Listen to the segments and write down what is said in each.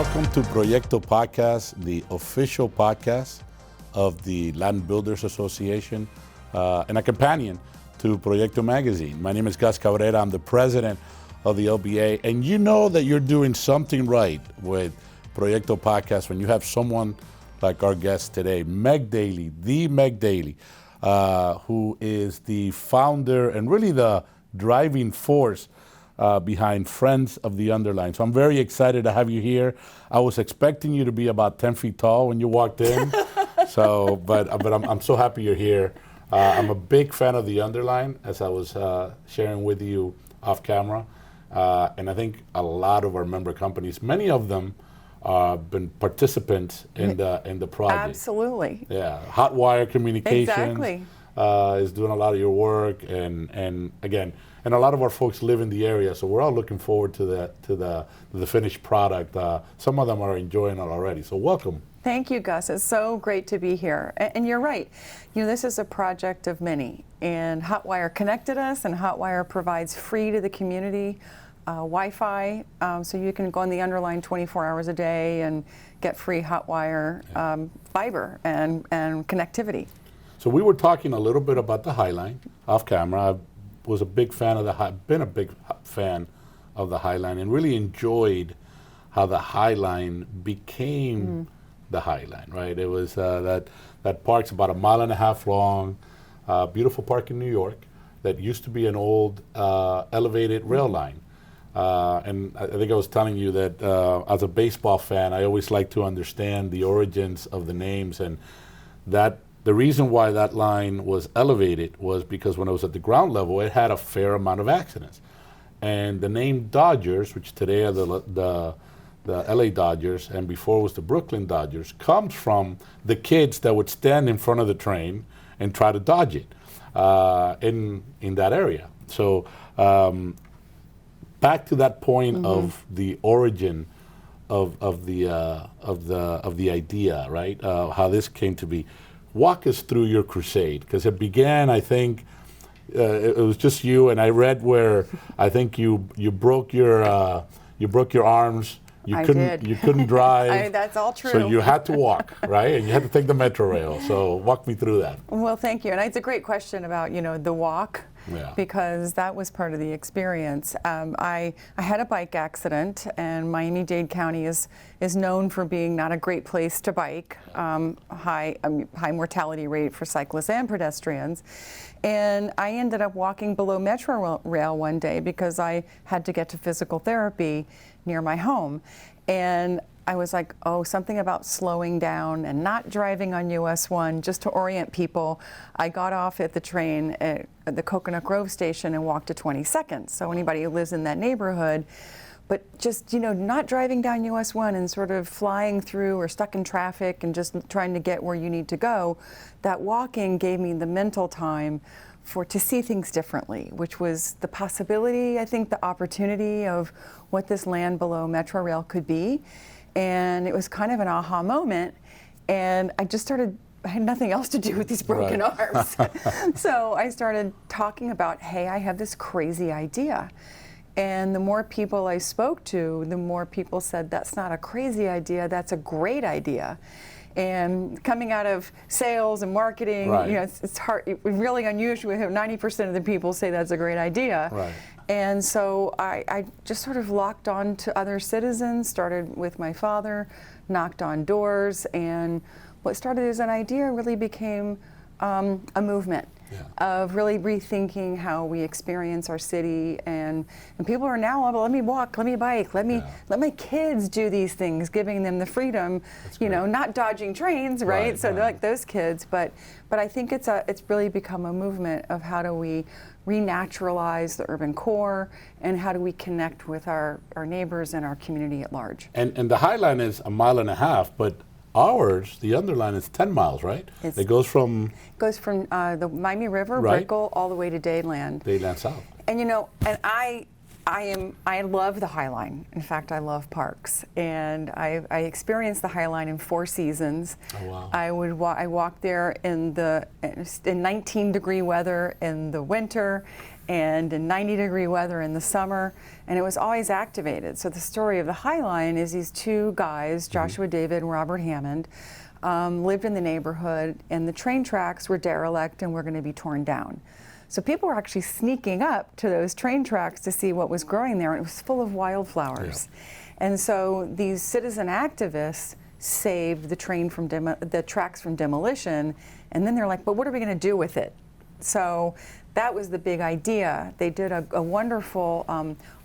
Welcome to Proyecto Podcast, the official podcast of the Land Builders Association and a companion to Proyecto magazine. My name is Gus Cabrera. I'm the president of the LBA, and you know that you're doing something right with Proyecto Podcast when you have someone like our guest today, Meg Daly, the Meg Daly, who is the founder and really the driving force behind Friends of the Underline. So I'm very excited to have you here. I was expecting you to be about 10 feet tall when you walked in. But I'm so happy you're here. I'm a big fan of the Underline, as I was sharing with you off camera. And I think a lot of our member companies, many of them, been participants in the project. Absolutely. Yeah, Hotwire Communications Exactly. is doing a lot of your work, and again, and a lot of our folks live in the area, so we're all looking forward to the finished product. Some of them are enjoying it already. So welcome. Thank you, Gus. It's so great to be here. And you're right. You know, this is a project of many, and Hotwire connected us, and Hotwire provides free to the community Wi-Fi, so you can go on the Underline 24 hours a day and get free Hotwire fiber and connectivity. So we were talking a little bit about the Highline off camera. I was a big fan of been a big fan of the Highline, and really enjoyed how the Highline became the Highline. Right? It was that park's about 1.5 miles long, beautiful park in New York that used to be an old elevated rail line. And I think I was telling you that as a baseball fan, I always like to understand the origins of the names, and that the reason why that line was elevated was because when it was at the ground level, it had a fair amount of accidents. And the name Dodgers, which today are the LA Dodgers, and before was the Brooklyn Dodgers, comes from the kids that would stand in front of the train and try to dodge it in that area. So back to that point of the origin of the idea, right? How this came to be. Walk us through your crusade, because it began, I think, it was just you, and I read where I think you broke your arms. You couldn't drive. That's all true. So you had to walk, right? And you had to take the metro rail. So walk me through that. Well, thank you. And it's a great question about, the walk. Yeah. Because that was part of the experience. I had a bike accident, and Miami-Dade County is known for being not a great place to bike, high mortality rate for cyclists and pedestrians. And I ended up walking below metro rail one day because I had to get to physical therapy near my home. And I was like, something about slowing down and not driving on US 1, just to orient people. I got off at the train at the Coconut Grove station and walked to 22nd. So anybody who lives in that neighborhood, but just, not driving down US 1 and sort of flying through or stuck in traffic and just trying to get where you need to go, that walking gave me the mental time to see things differently, which was the possibility, I think, the opportunity of what this land below Metro Rail could be. And it was kind of an aha moment, and I had nothing else to do with these broken arms. So I started talking about, hey, I have this crazy idea. And the more people I spoke to, the more people said, that's not a crazy idea, that's a great idea. And coming out of sales and marketing, it's hard, really unusual. 90% of the people say that's a great idea. Right. And so I just sort of locked on to other citizens, started with my father, knocked on doors, and what started as an idea really became a movement of really rethinking how we experience our city. And people are now, let me walk, let me bike, let my kids do these things, giving them the freedom, not dodging trains, right? So they're like those kids, but I think it's really become a movement of how do we renaturalize the urban core, and how do we connect with our neighbors and our community at large. And the Highline is 1.5 miles, but ours, the Underline, is 10 miles, right? It goes from the Miami River, Brickell, all the way to Dadeland. Dadeland South. And and I love the High Line. In fact, I love parks, and I experienced the High Line in 4 seasons. Oh, wow. I walked there in 19-degree weather in the winter, and in 90-degree weather in the summer, and it was always activated. So the story of the High Line is these 2 guys, Joshua David and Robert Hammond, lived in the neighborhood, and the train tracks were derelict and were going to be torn down. So people were actually sneaking up to those train tracks to see what was growing there, and it was full of wildflowers. Yeah. And so these citizen activists saved the tracks from demolition, and then they're like, but what are we going to do with it? So that was the big idea. They did a wonderful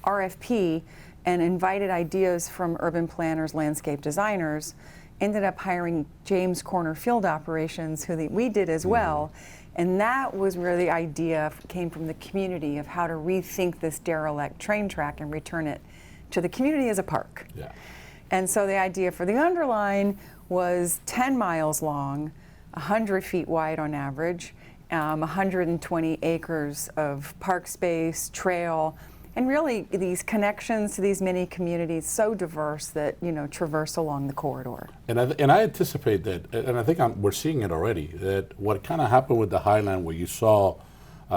RFP and invited ideas from urban planners, landscape designers, ended up hiring James Corner Field Operations, who we did as well. And that was where the idea came from the community of how to rethink this derelict train track and return it to the community as a park. Yeah. And so the idea for the Underline was 10 miles long, 100 feet wide on average, 120 acres of park space, trail, and really these connections to these many communities so diverse that, traverse along the corridor. And I anticipate that, and I think we're seeing it already, that what kind of happened with the Highland, where you saw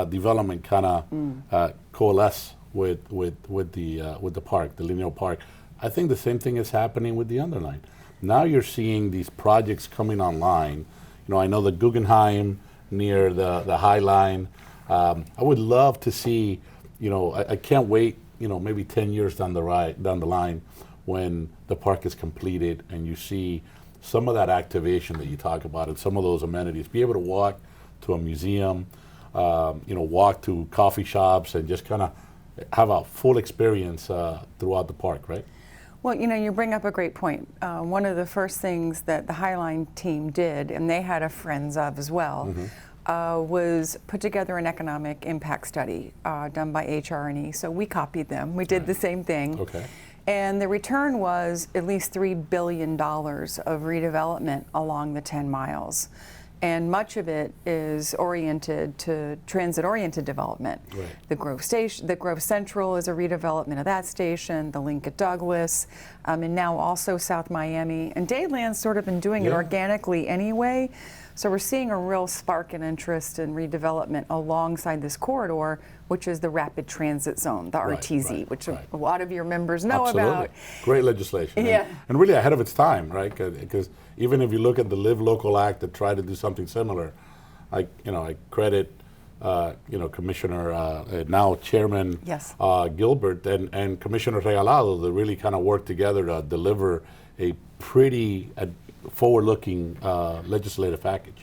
development kind of coalesce with the park, the lineal park, I think the same thing is happening with the Underline. Now you're seeing these projects coming online. I know the Guggenheim near the High Line. I would love to see, I can't wait, maybe 10 years down the line when the park is completed and you see some of that activation that you talk about and some of those amenities. Be able to walk to a museum, walk to coffee shops and just kind of have a full experience throughout the park, right? Well, you bring up a great point. One of the first things that the Highline team did, and they had a Friends of as well, was put together an economic impact study done by HR&E. So we copied them. We did the same thing. Okay. And the return was at least $3 billion of redevelopment along the 10 miles. And much of it is oriented to transit-oriented development. Right. The Grove Central is a redevelopment of that station, the link at Douglas, and now also South Miami. And Dadeland's sort of been doing it organically anyway. So we're seeing a real spark in interest in redevelopment alongside this corridor, which is the rapid transit zone, the RTZ, which a lot of your members know about. Great legislation. Yeah. And really ahead of its time, right? Because even if you look at the Live Local Act that tried to do something similar, I credit Commissioner, now Chairman Gilbert and Commissioner Regalado that really kind of worked together to deliver a pretty forward-looking legislative package.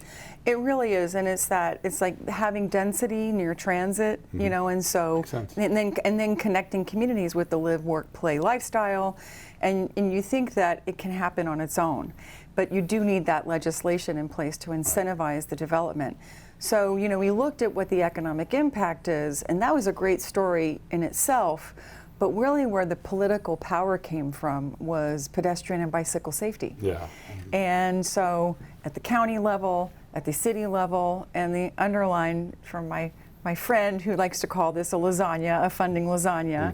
It really is, and it's like having density near transit, and so and then connecting communities with the live, work, play lifestyle, and you think that it can happen on its own, but you do need that legislation in place to incentivize the development. So we looked at what the economic impact is, and that was a great story in itself. But really where the political power came from was pedestrian and bicycle safety. Yeah. And so at the county level, at the city level, and the Underline, from my friend who likes to call this a lasagna, a funding lasagna,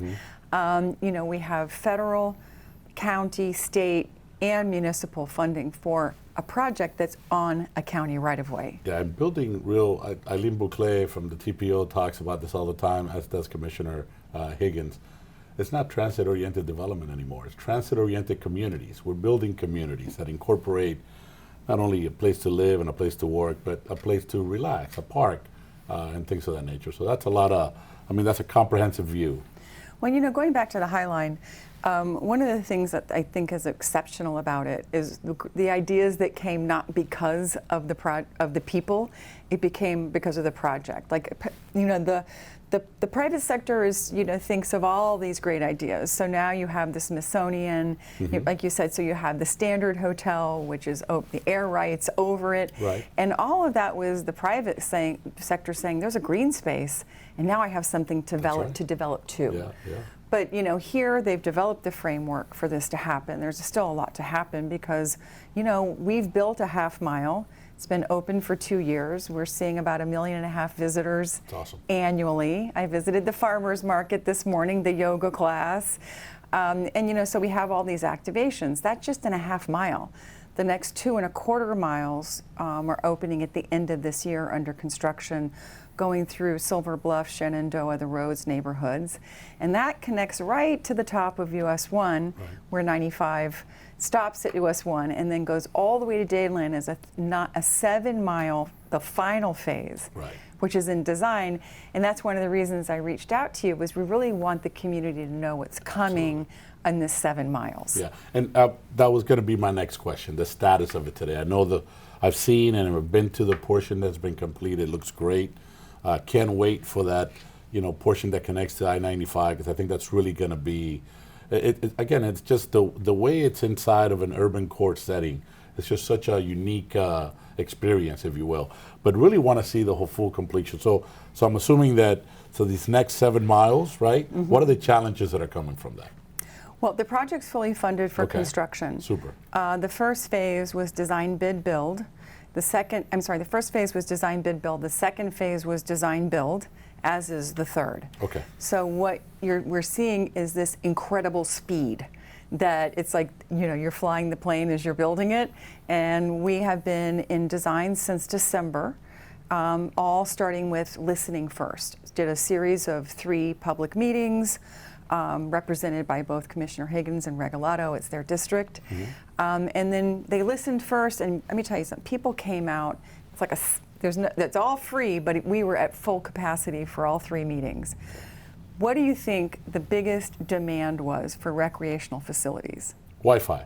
we have federal, county, state, and municipal funding for a project that's on a county right-of-way. Yeah, and building real, Eileen Bouclet from the TPO talks about this all the time, as does Commissioner Higgins. It's not transit-oriented development anymore. It's transit-oriented communities. We're building communities that incorporate not only a place to live and a place to work, but a place to relax, a park, and things of that nature. So that's that's a comprehensive view. Well, going back to the High Line, one of the things that I think is exceptional about it is the ideas that came not because of the people, it became because of the project. Like, the private sector thinks of all these great ideas. So now you have the Smithsonian, like you said, so you have the Standard Hotel, which is the air rights over it. Right. And all of that was the private sector saying, there's a green space, and now I have something to develop too. Yeah, yeah. But here they've developed the framework for this to happen. There's still a lot to happen because, we've built a half mile. It's been open for 2 years. We're seeing about 1.5 million visitors annually. I visited the farmers market this morning, the yoga class. And so we have all these activations. That's just in a half mile. The next 2.25 miles are opening at the end of this year under construction, going through Silver Bluff, Shenandoah, the Rhodes neighborhoods. And that connects right to the top of US 1, where 95 stops at US 1 and then goes all the way to Dadeland as a 7-mile, the final phase, which is in design. And that's one of the reasons I reached out to you, was we really want the community to know what's coming in this 7 miles. Yeah, and that was going to be my next question, the status of it today. I know I've seen and I've been to the portion that's been completed. It looks great. Can't wait for that, portion that connects to I-95, because I think that's really going to be, again, it's just the way it's inside of an urban core setting. It's just such a unique experience, if you will. But really want to see the whole full completion. So I'm assuming that, these next 7 miles, right? Mm-hmm. What are the challenges that are coming from that? Well, the project's fully funded for construction. Super. The first phase was design, bid, build. The first phase was design, bid, build. The second phase was design, build, as is the third. Okay. So what we're seeing is this incredible speed that it's like, you're flying the plane as you're building it. And we have been in design since December, all starting with listening first. Did a series of 3 public meetings, represented by both Commissioner Higgins and Regalado. It's their district. Mm-hmm. And then they listened first, and let me tell you something, people came out, it's like it's all free, but we were at full capacity for all 3 meetings. What do you think the biggest demand was for recreational facilities? Wi-Fi.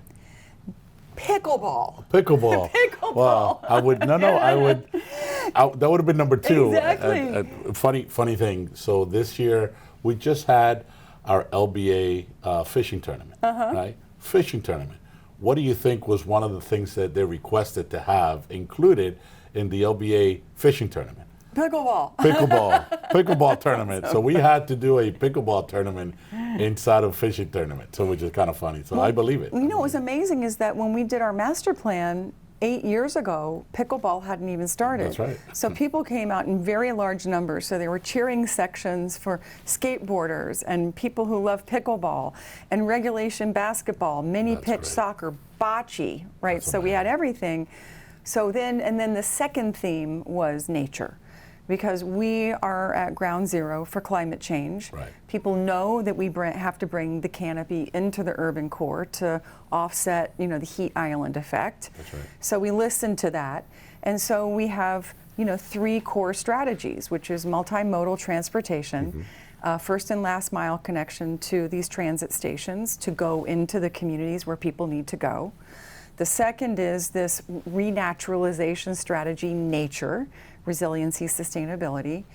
Pickleball. Pickleball. Pickleball. Wow. I would that would have been number 2. Exactly. Funny thing. So this year we just had our LBA fishing tournament, right? Fishing tournament. What do you think was one of the things that they requested to have included in the LBA fishing tournament? Pickleball tournament. So we had to do a pickleball tournament inside of fishing tournament, so which is kind of funny. So I believe it. What was amazing is that when we did our master plan 8 years ago, pickleball hadn't even started. That's right. So people came out in very large numbers. So there were cheering sections for skateboarders and people who love pickleball and regulation basketball, mini pitch soccer, bocce, right? That's so amazing. We had everything. So then the second theme was nature, because we are at ground zero for climate change. Right. People know that we have to bring the canopy into the urban core to offset, the heat island effect. That's right. So we listened to that. And so we have, 3 core strategies, which is multimodal transportation, first and last mile connection to these transit stations to go into the communities where people need to go. The second is this renaturalization strategy, nature, resiliency, sustainability.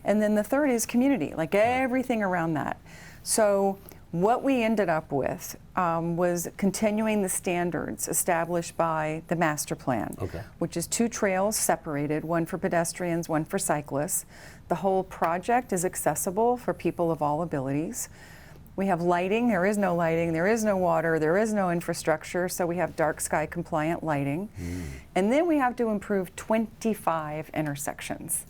And then the third is community, like everything around that. So what we ended up with was continuing the standards established by the master plan, which is 2 trails separated, one for pedestrians, one for cyclists. The whole project is accessible for people of all abilities. We have lighting, there is no lighting, there is no water, there is no infrastructure, so we have dark sky compliant lighting. And then we have to improve 25 intersections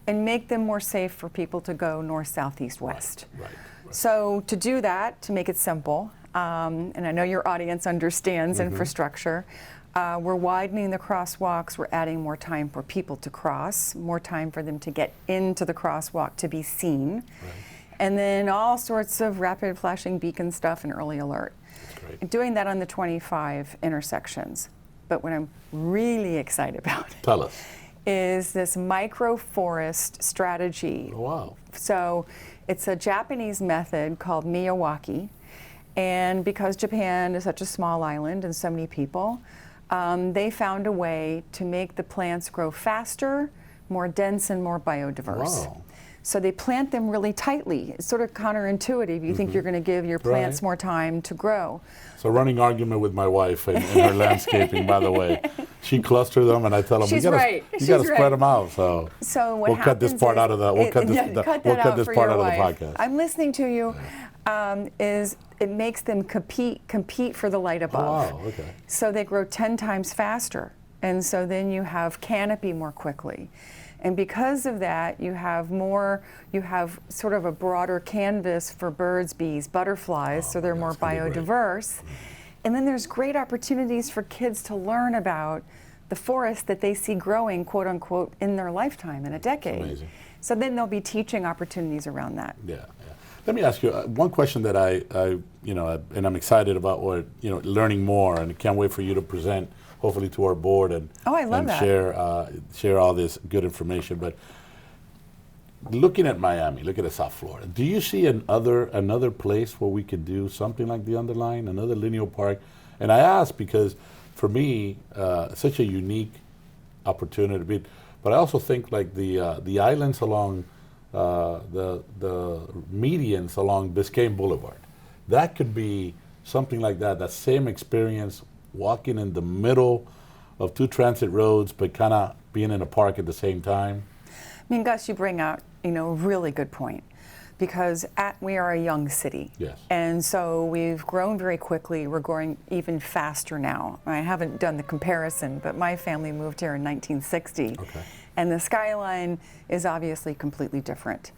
and make them more safe for people to go north, south, east, west. Right. So to do that, to make it simple, and I know your audience understands infrastructure, we're widening the crosswalks, we're adding more time for people to cross, more time for them to get into the crosswalk to be seen. And then all sorts of rapid flashing beacon stuff and early alert. And doing that on the 25 intersections. But what I'm really excited about Tell us. is this microforest strategy. Oh, wow. So it's a Japanese method called Miyawaki. And because Japan is such a small island and so many people, they found a way to make the plants grow faster, more dense, and more biodiverse. Wow. So they plant them really tightly. It's sort of counterintuitive. You think you're going to give your plants more time to grow. It's a running argument with my wife in her landscaping, by the way. She clusters them, and I tell them, you got to spread them out. So what we'll cut this part out of the. We'll cut this part out of the podcast. I'm listening to you. Is it makes them compete for the light above. Oh, wow. Okay. So they grow 10 times faster. And so then you have canopy more quickly. And because of that, you have sort of a broader canvas for birds, bees, butterflies, so they're more biodiverse. And then there's great opportunities for kids to learn about the forest that they see growing, quote unquote, in their lifetime, in a decade. Amazing. So then there'll be teaching opportunities around that. Yeah, yeah. Let me ask you one question that I and I'm excited about learning more, and can't wait for you to present, hopefully, to our board and I love that. share all this good information. But looking at Miami, look at South Florida. Do you see another place where we could do something like the Underline, another lineal park? And I ask because, for me, such a unique opportunity. But I also think like the islands along the medians along Biscayne Boulevard, that could be something like that. That same experience, walking in the middle of two transit roads, but kind of being in a park at the same time. I mean, Gus, you bring out a really good point, because we are a young city. Yes. And so we've grown very quickly. We're growing even faster now. I haven't done the comparison, but my family moved here in 1960. Okay. And the skyline is obviously completely different.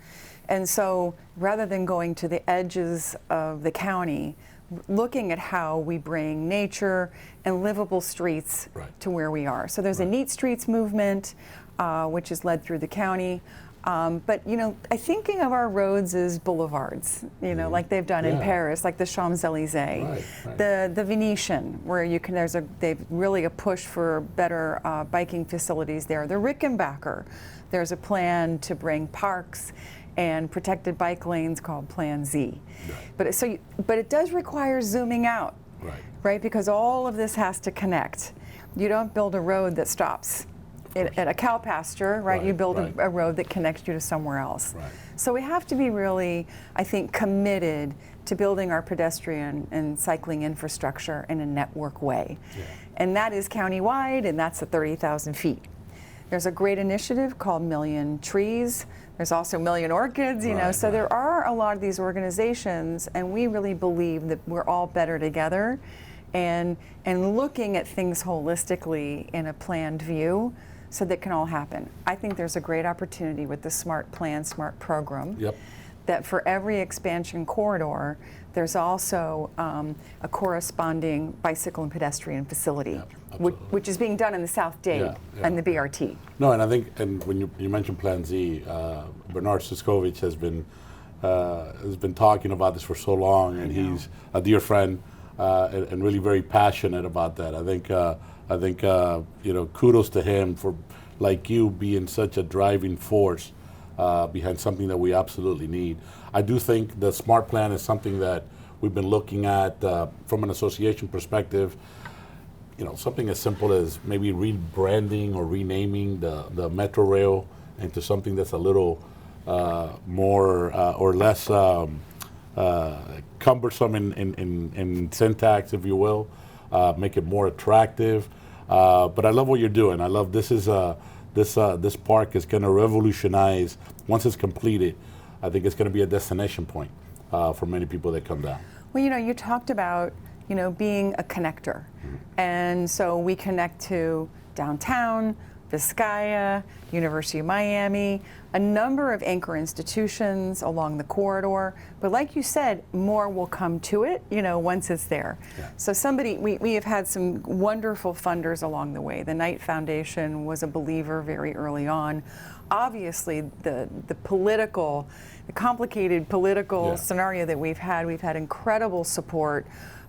And so rather than going to the edges of the county, looking at how we bring nature and livable streets to where we are. So there's a Neat Streets movement, which is led through the county. But I thinking of our roads as boulevards, like they've done in Paris, like the Champs-Élysées, the Venetian, where they've really a push for better biking facilities there. The Rickenbacker, there's a plan to bring parks and protected bike lanes called Plan Z. Right. But it does require zooming out, right? Because all of this has to connect. You don't build a road that stops at a cow pasture, right? You build a road that connects you to somewhere else. Right. So we have to be really, I think, committed to building our pedestrian and cycling infrastructure in a network way. Yeah. And that is countywide, and that's at 30,000 feet. There's a great initiative called Million Trees. There's also Million Orchids, so there are a lot of these organizations, and we really believe that we're all better together, and looking at things holistically in a planned view, so that can all happen. I think there's a great opportunity with the Smart Plan, Smart Program, that for every expansion corridor, there's also a corresponding bicycle and pedestrian facility, which is being done in the South Dade and the BRT. No, and I think, and when you mentioned Plan Z, Bernard Siskovich has been talking about this for so long, and he's a dear friend and really very passionate about that. I think kudos to him for, like you, being such a driving force behind something that we absolutely need. I do think the Smart Plan is something that we've been looking at from an association perspective. Something as simple as maybe rebranding or renaming the Metro Rail into something that's a little more or less cumbersome in syntax, if you will. Make it more attractive. But I love what you're doing. I love this park is going to revolutionize once it's completed. I think it's going to be a destination point for many people that come down. Well, you talked about being a connector, and so we connect to downtown, Vizcaya, University of Miami, a number of anchor institutions along the corridor. But like you said, more will come to it, once it's there. Yeah. So we have had some wonderful funders along the way. The Knight Foundation was a believer very early on. Obviously, the complicated political scenario that we've had incredible support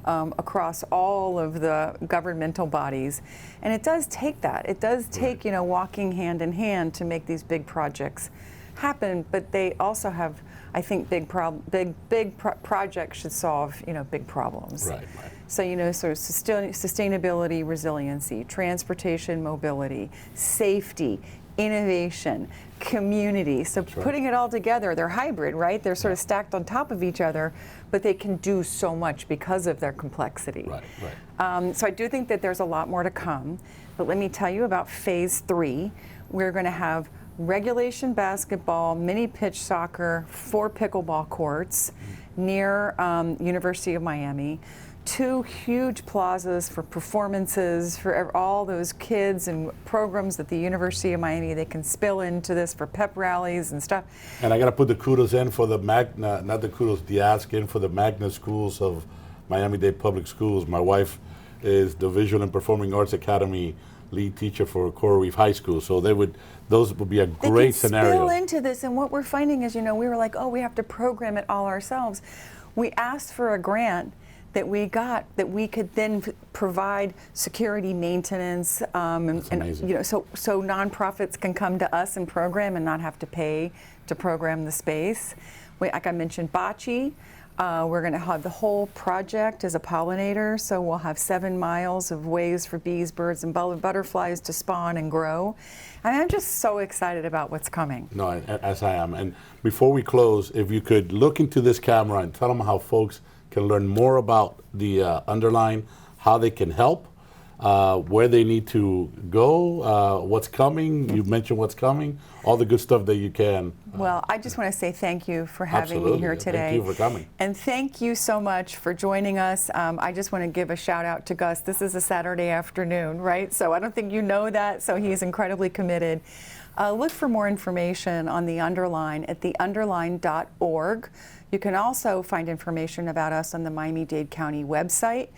across all of the governmental bodies. And it does take that. It does take, walking hand in hand to make these big projects happen, but they also have, I think, big projects should solve, big problems. Right. So, sort of sustainability, resiliency, transportation, mobility, safety, innovation, community. So putting it all together, they're hybrid, right? They're sort of stacked on top of each other, but they can do so much because of their complexity. Right. So I do think that there's a lot more to come, but let me tell you about phase 3. We're going to have regulation basketball, mini pitch soccer, 4 pickleball courts near University of Miami, 2 huge plazas for performances for all those kids and programs at the University of Miami. They can spill into this for pep rallies and stuff. And I got to put the kudos in for the not the kudos, the ask in for the magna schools of Miami-Dade Public Schools. My wife is the Visual and Performing Arts Academy lead teacher for Coral Reef High School, so those would be a great scenario. They can spill into this, and what we're finding is, we were like, oh, we have to program it all ourselves. We asked for a grant that we got that we could then provide security maintenance, and so nonprofits can come to us and program and not have to pay to program the space. Like I mentioned, bocce. We're going to have the whole project as a pollinator, so we'll have 7 miles of ways for bees, birds, and butterflies to spawn and grow. And I'm just so excited about what's coming. No, as I am. And before we close, if you could look into this camera and tell them how folks can learn more about the Underline, how they can help, where they need to go, what's coming. You mentioned what's coming, all the good stuff that you can. Well, I just want to say thank you for having me here today. Thank you for coming. And thank you so much for joining us. I just want to give a shout out to Gus. This is a Saturday afternoon, right? So I don't think you know that, so he's incredibly committed. Look for more information on the Underline at theunderline.org. You can also find information about us on the Miami-Dade County website.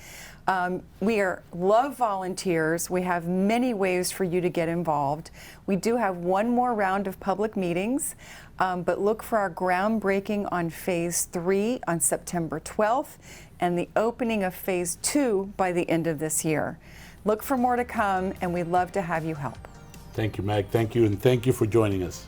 We love volunteers. We have many ways for you to get involved. We do have one more round of public meetings, but look for our groundbreaking on Phase 3 on September 12th and the opening of Phase 2 by the end of this year. Look for more to come, and we'd love to have you help. Thank you, Meg. Thank you, and thank you for joining us.